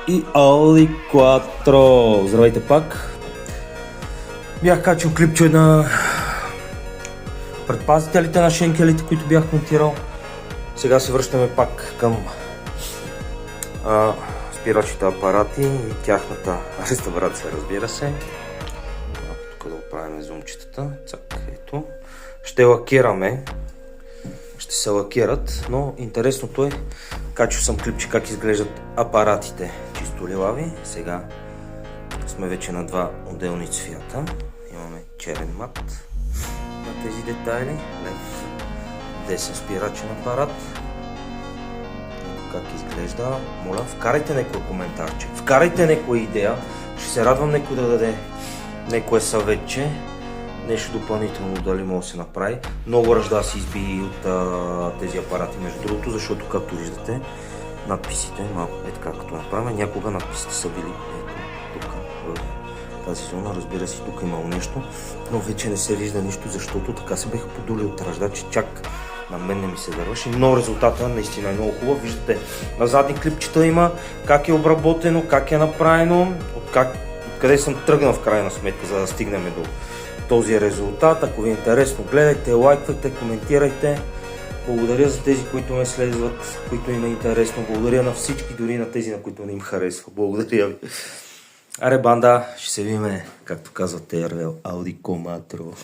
и Audi Quattro. Здравейте пак. Бях качил клипче на предпазителите на шенкелите, които бях монтирал. Сега се връщаме пак към спирачните апарати и тяхната реставрация, разбира се. Тук да оправим зумчетата. Цак, ето. Ще лакираме. Ще се лакират, но интересното е, качил съм клипче как изглеждат апаратите чисто лилави. Сега сме вече на два отделни цвята. Имаме черен мат на тези детайли, лев, десен спирачен апарат. Как изглежда? Моля, вкарайте някой коментарче, вкарайте някоя идея. Ще се радвам някой да даде някое съветче. Нещо допълнително дали може да се направи. Много ръжда се изби от тези апарати, между другото, защото както виждате надписите, малко е така като направим, някога надписите са били ето тук в тази зона, разбира се, тук имало нещо, но вече не се вижда нищо, защото така се беха подули от ръжда, че чак на мен не ми се върваше, но резултата наистина е много хубав. Виждате, на задни клипчета има как е обработено, как е направено, откъде съм тръгнал в крайна сметка, за да стигнем до този резултат. Ако ви е интересно, гледайте, лайквайте, коментирайте. Благодаря за тези, които ме следват, които им е интересно. Благодаря на всички, дори на тези, на които не им харесва. Благодаря ви. Аре банда, ще се видим, както казват ТРВ, Audi Quattro.